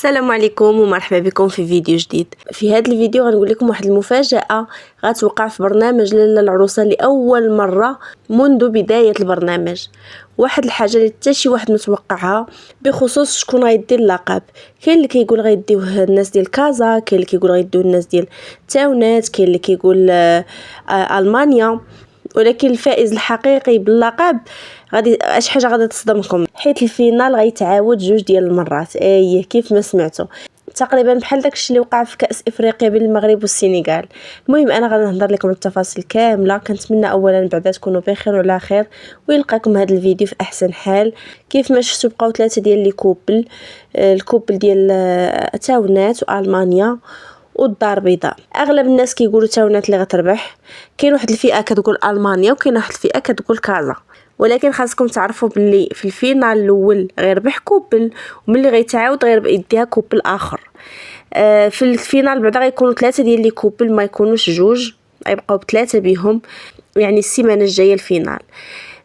السلام عليكم ومرحبا بكم في فيديو جديد. في هذا الفيديو غنقول لكم واحد المفاجأة غتوقع في برنامج لاله العروسة لأول مرة منذ بداية البرنامج. واحد الحاجة اللي حتى شي واحد متوقعها بخصوص شكون غيدي اللقب. كاين اللي كيقول غيديوه الناس ديال كازا، كاين اللي كيقول غيديوه الناس ديال تاونات، كاين اللي كيقول ألمانيا، ولكن الفائز الحقيقي باللقب غادي اش حاجه غادي تصدمكم، حيت الفينال غيتعاود جوج ديال المرات. كيف ما سمعتوا تقريبا بحال داكشي اللي وقع في كاس افريقيا بين المغرب والسنغال. المهم انا غادي نهضر لكم التفاصيل كامله. كنتمنى اولا بعدا تكونوا بخير وعلى خير ويلقاكم هذا الفيديو في احسن حال. كيف ما شفتوا بقاو 3 ديال لي كوبل، الكوبل ديال تاونات والمانيا والدار البيضاء. اغلب الناس كيقولوا تاونات اللي غتربح، كاين واحد الفئه كتقول المانيا وكاين واحد الفئه كتقول كازا، ولكن خاصكم تعرفوا باللي في الفينال الاول غيربح كوبل وملي غيتعاود غيربح يديها كوبل اخر. في الفينال بعدا غيكونوا 3 ديال لي كوبل، ما يكونوش جوج، غيبقاو ب3 بهم، يعني السيمانه الجايه الفينال.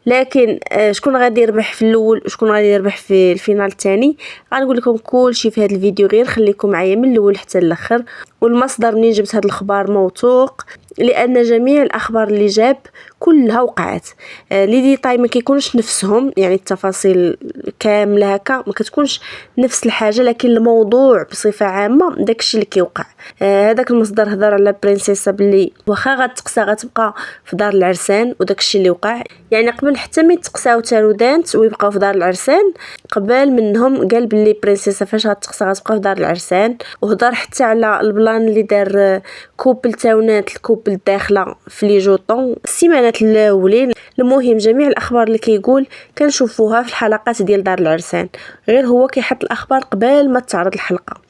لكن شكون غادي يربح في الاول وشكون غادي يربح في الفينال الثاني غنقول لكم كلشي في هذا الفيديو. غير خليكم معايا من الاول حتى الاخر. والمصدر منين جبت هذا الخبر موثوق، لان جميع الاخبار اللي جاب كلها وقعت. لي ديتاي ما كيكونوش نفسهم، يعني التفاصيل كامله هكا ما كتكونش نفس الحاجه، لكن الموضوع بصفه عامه داكشي اللي كيوقع. هذاك المصدر هضر على برنسيسه باللي واخا غتقسى غتبقى في دار العرسان، وداكشي اللي وقع. يعني قبل حتى ما يتقساو تالودانت ويبقاو في دار العرسان، قبل منهم قال باللي برنسيسه فاش غتقسى غتبقى في دار العرسان. وهضر حتى على البلان اللي دار كوبل تاونات، الكوبل الداخله في لي جوطون السيمانات الاولين. المهم جميع الاخبار اللي كيقول كنشوفوها في الحلقات ديال دار العرسان، غير هو كيحط الاخبار قبل ما تعرض الحلقه.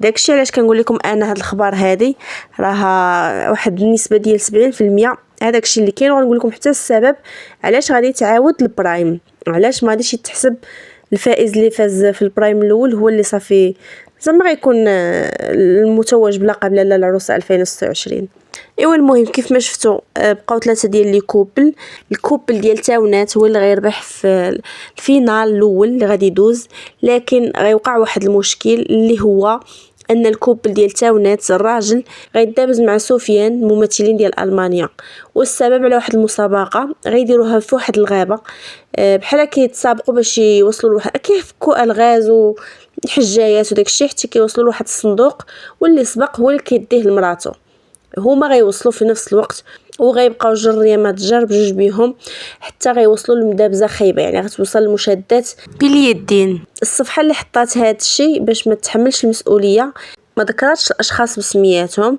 داكشي علاش كنقول لكم انا هاد الاخبار هذه راها واحد النسبه ديال 70%. هذاك الشيء اللي كاين، ونقول لكم حتى السبب علاش غادي تعاود البرايم، علاش ما غاديش يتحسب الفائز اللي فاز في البرايم الاول هو اللي صافي زعما غيكون المتوج بلقب لاله العروسه 2026. المهم كيف ما شفتوا بقاو 3 ديال لي كوبل. الكوبل ديال تاونات هو اللي غيربح في الفينال الاول اللي غادي يدوز، لكن غيوقع واحد المشكل اللي هو ان الكوبل ديال تاونات الراجل غيدابز مع سفيان ممثلين ديال المانيا، والسبب على واحد المسابقه غيديروها في واحد الغابه، بحال كيتسابقوا باش يوصلوا لواحد كيفكوا الغاز وحجايات وداكشي حتى كيوصلوا لواحد الصندوق، واللي سبق هو اللي كيديه لمراتو. هما غيوصلوا في نفس الوقت وغيبقاو جريمات جر بجوج بيهم حتى غيوصلوا لمدابزه خايبه، يعني غتوصل المشادات باليدين. الصفحه اللي حطات هذا الشيء باش ما تحملش المسؤوليه ما ذكراتش الاشخاص بسمياتهم،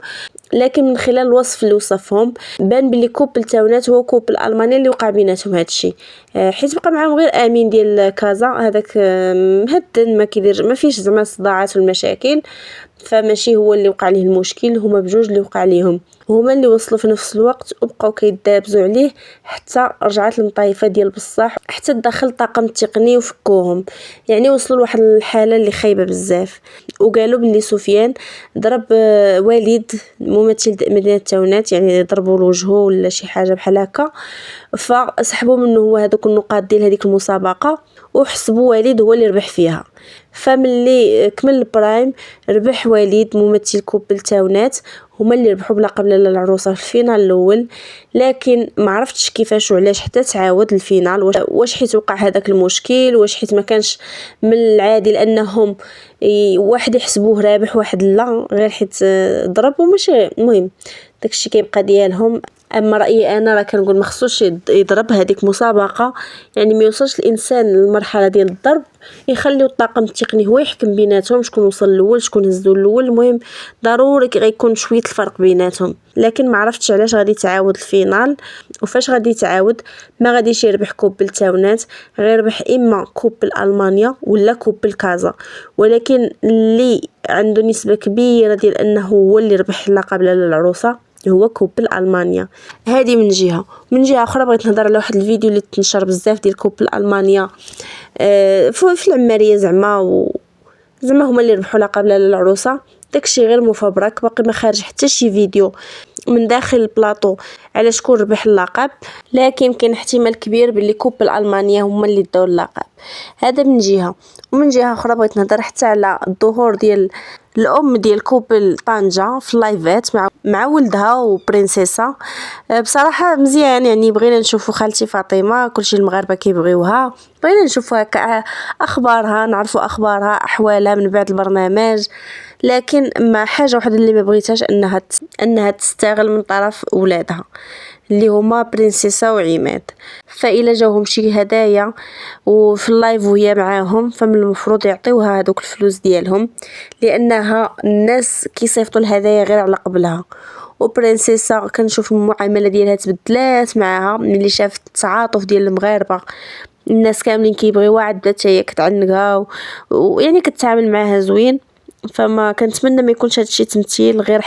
لكن من خلال الوصف اللي وصفهم بان بلي كوبل تاونات هو كوبل الماني اللي وقع بيناتهم هذا الشيء. حيت بقى معاهم غير امين ديال كازا، هذاك مهدن ما كيدير ما فيش زعما صداعات والمشاكل، فماشي هو اللي وقع ليه المشكل، هما بجوج اللي وقع ليهم، هما اللي وصلوا في نفس الوقت وبقاو كيدابزوا عليه حتى رجعت المطايفه ديال بصح، حتى دخل الطاقم التقني وفكوهم. يعني وصلوا لواحد الحاله اللي خايبه بزاف. وقالوا باللي سفيان ضرب والد ممثل مدينه تاونات، يعني ضربوا لوجهه ولا شي حاجه بحال هكا، فسحبوا منه هو هذوك النقاط ديال هذيك المسابقه وحسبوا والد هو اللي ربح فيها. فملي كمل البرايم ربح وليد ممثل كوبل تاونات، هما اللي ربحوا بلقب لاله العروسه في الفينال الاول. لكن ما عرفتش كيفاش وعلاش حتى تعاود الفينال، واش حيت وقع هذاك المشكل، واش حيت ما كانش من العادل انهم واحد يحسبوه رابح واحد لا، غير حيت ضرب وماشي. المهم داكشي كيبقى ديالهم. اما رايي انا راه كنقول ما خصوش يضرب هذيك مسابقه، يعني ما يوصلش الانسان للمرحله ديال الضرب، يخليو الطاقم التقني هو يحكم بيناتهم شكون وصل الاول شكون هزو الاول. المهم ضروري غيكون شويه الفرق بيناتهم. لكن ما عرفتش علاش غادي تعاود الفينال وفاش غادي تعاود. ما غاديش يربح كوبل تاونات، غير يربح اما كوبل المانيا ولا كوبل كازا، ولكن اللي عنده نسبه كبيره ديال انه هو اللي ربح اللقب لاله العروسه هو كوبل المانيا. هذه من جهه. من جهه اخرى بغيت نهضر على واحد الفيديو اللي تنشر بزاف ديال كوبل المانيا في العماريه زعما هما اللي ربحوا لقب لاله العروسه. داكشي غير مفبرك، باقي ما خارج حتى شي فيديو من داخل البلاطو على شكون ربح اللقب. لكن كاين احتمال كبير باللي كوب الالمانيا هما اللي داو اللقب. هذا من جهه. ومن جهه اخرى بغيت نهضر حتى على الظهور ديال الام ديال كوبل طنجة في اللايفات مع ولدها وبرنسيسة. بصراحه مزيان، يعني بغينا نشوفوا خالتي فاطمه، كلشي المغاربه كيبغيوها، بغينا نشوفوا هكا اخبارها، نعرفوا اخبارها احوالها من بعد البرنامج. لكن ما حاجه واحده اللي ما بغيتهاش انها تستغل من طرف ولادها اللي هما برنسيسة وعماد. فإلا جاوهم شي هدايا وفي اللايف وهي معاهم، فمن المفروض يعطيوها هذوك الفلوس ديالهم، لانها الناس كيصيفطوا الهدايا غير على قبلها. وبرنسيسة كنشوف المعامله ديالها تبدلات معاها ملي شافت التعاطف ديال المغاربه، الناس كاملين كيبغيوها، عاد بدات هي كتعنقها ويعني كتعامل معاها زوين. فما كنتمنى ما يكونش هادشي تمثيل غير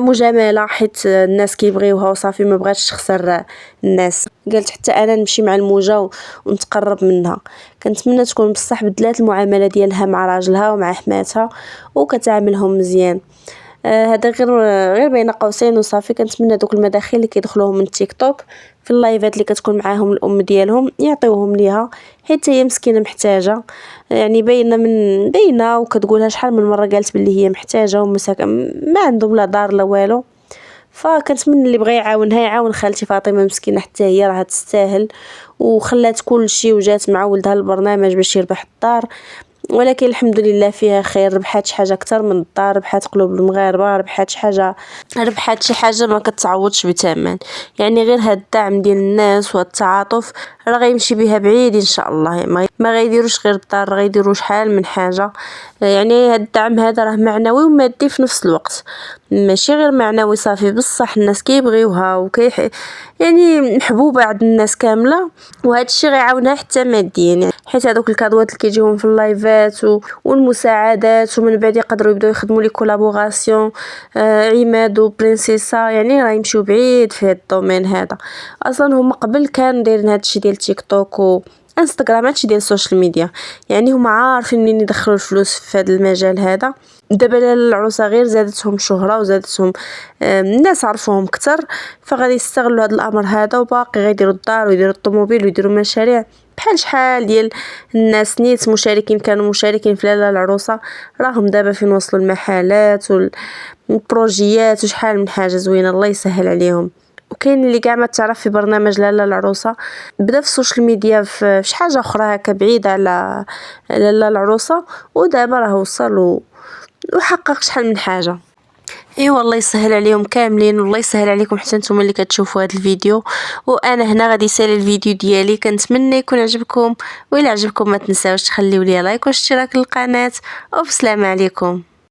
مجامله، حيت الناس كيبغيوها وصافي، ما بغاتش تخسر الناس. قالت حتى انا نمشي مع الموجه ونتقرب منها. كنتمنى تكون بصح بدلات المعامله ديالها مع راجلها ومع حماتها وكتعاملهم مزيان. هذا غير بين قوسين وصافي. كنتمنى دوك المداخيل اللي كيدخلوهم من تيك توك في اللايفات اللي كتكون معاهم الام ديالهم يعطيوهم ليها، حيت هي مسكينه محتاجه. يعني باينه وكتقولها شحال من مره، قالت باللي هي محتاجه ومساكن ما عندهم لا دار لا والو. فكنتمنى اللي بغى يعاونها يعاون خالتي فاطمه مسكينه، حتى هي راها تستاهل وخلات كل شيء وجات مع ولدها البرنامج باش يربح الدار. ولكن الحمد لله فيها خير، ربحات شي حاجه اكثر من الدار، ربحات قلوب المغاربه، ربحات شي حاجه ما كتعوضش بثمن. يعني غير هاد الدعم ديال الناس والتعاطف راه غيمشي بها بعيد ان شاء الله. ما غيديروش غير الدار، غيديروا شحال من حاجه. يعني هاد الدعم هذا راه معنوي ومادي في نفس الوقت، ماشي غير معنوي صافي. بصح الناس كيبغيوها يعني محبوبه عند الناس كامله، وهذا الشيء غيعاونها حتى ماديا. يعني حيت هذوك الكادوات اللي كيجيهم في اللايفات والمساعدات، ومن بعد يقدروا يبداو يخدموا لي كولابوراسيون عماد وبرنسيسة، يعني راه يمشيو بعيد في هذا الدومين هذا. اصلا هما قبل كانوا دايرين هذا الشيء ديال تيك توك انستغرام، هادشي ديال السوشيال ميديا، يعني هما عارفين منين يدخلوا الفلوس في هذا المجال هذا. دابا العروسه غير زادتهم شهره وزادتهم الناس عرفوهم اكثر، فغادي يستغلوا هذا الامر هذا، وباقي غيديروا الدار ويديروا الطوموبيل ويديروا مشاريع بحال شحال ديال الناس نيت كانوا مشاركين في لاله العروسه، راهم دابا فين وصلوا المحلات والبروجيات وشحال من حاجه زوينه. الله يسهل عليهم. وكاين اللي كاع ما تعرف في برنامج لاله العروسه بدا في السوشيال ميديا في شي حاجه اخرى هكا بعيده على لاله العروسه، ودابا راه وصل وحقق شحال من حاجه. ايوا الله يسهل عليهم كاملين، والله يسهل عليكم حتى نتوما اللي كتشوفوا هذا الفيديو. وانا هنا غادي يسالي الفيديو ديالي، كنتمنى يكون عجبكم، وإلا عجبكم ما تنساوش تخليوا لي لايك واشتراك للقناه، وبسلام عليكم.